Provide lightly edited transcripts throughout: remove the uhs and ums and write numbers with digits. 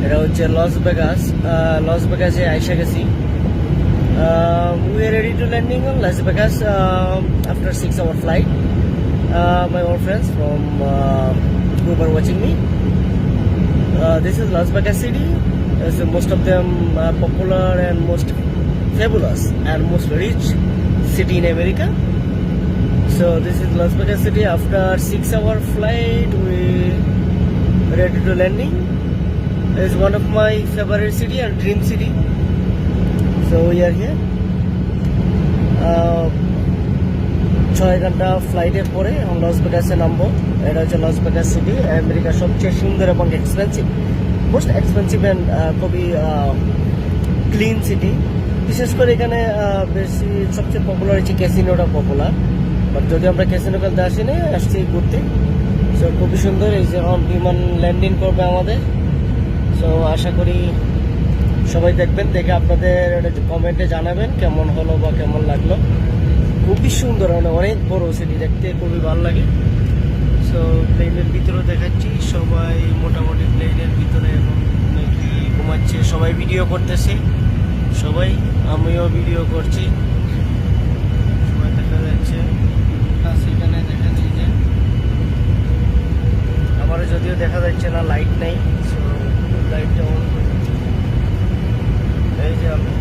এটা হচ্ছে লস ভেগাসে আইসা গেছি। We are ready to landing on Las Vegas after 6-hour flight. My old friends from who are watching me. This is Las Vegas city. As most of them popular and most fabulous and most rich city in America. So this is Las Vegas city. After 6-hour flight, we ready to landing. It's one of my favorite city and dream city. So we are here. 6 ঘন্টা ফ্লাইটের পরে আমরা loss ভেগাসে নামবো। এটা হচ্ছে loss Vegas city, আমেরিকার সবচেয়ে সুন্দর এবং এক্সপেন্সিভ, মোস্ট এক্সপেন্সিভ অ্যান্ড খুবই ক্লিন সিটি। বিশেষ করে এখানে বেশি সবচেয়ে পপুলার হচ্ছে ক্যাসিনোটা পপুলার, বাট যদি আমরা ক্যাসিনো খেলতে আসিনি, আসছি ঘুরতে। সো খুবই সুন্দর। এই যে বিমান ল্যান্ডিং করবে আমাদের। সো আশা করি সবাই দেখবেন, দেখে আপনাদের কমেন্টে জানাবেন কেমন হলো বা কেমন লাগলো। খুবই সুন্দর, মানে অনেক বড় সিটি, দেখতে খুবই ভালো লাগে। সো প্লেনের ভিতরে দেখাচ্ছি, সবাই মোটামুটি প্লেনের ভিতরে এখন নাকি ঘুমাচ্ছে, সবাই ভিডিও করতেছে, সবাই, আমিও ভিডিও করছি। সবাই দেখা যাচ্ছে, সেখানে দেখা যায় যে আমারও যদিও দেখা যাচ্ছে না, লাইট নেই। সো লাইটটা অন করি। এই যে আমি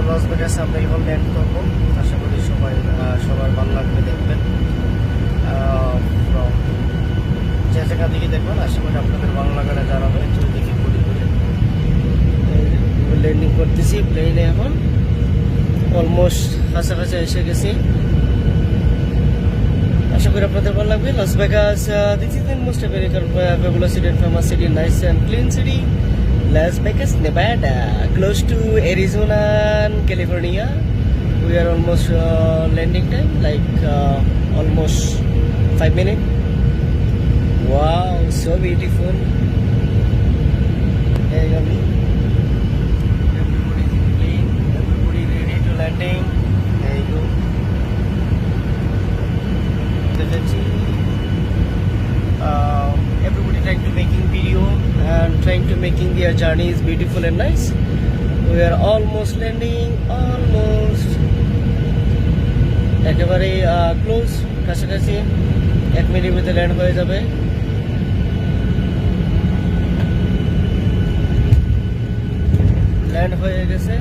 লস ভেগাসে আমরা এখন ল্যান্ড করবো। আশা করি সবার ভালো লাগবে, দেখবেন যে জায়গা থেকে দেখবেন। আশা করি আপনাদের ভালো লাগাটা জানাবে। চৌদিকে ঘুরে ঘুরে ল্যান্ডিং করতেছি প্লেনে। এখন অলমোস্ট কাছাকাছি এসে গেছি। আশা করি আপনাদের ভালো লাগবে। Las Vegas, this is the most American fabulous city and famous city, nice and clean city. Las Vegas, Nevada, close to Arizona and California. We are almost landing time, like almost 5 minutes. Wow, so beautiful. Hey, Gami. Everybody is in plane. Everybody ready to landing. There you go. Everybody trying to making video and trying to making their journeys beautiful and nice. We are almost landing, almost একেবারে close, কাছাকাছি। 1 মিনিটের মধ্যে land হয়ে যাবে। Land হয়ে গেছে।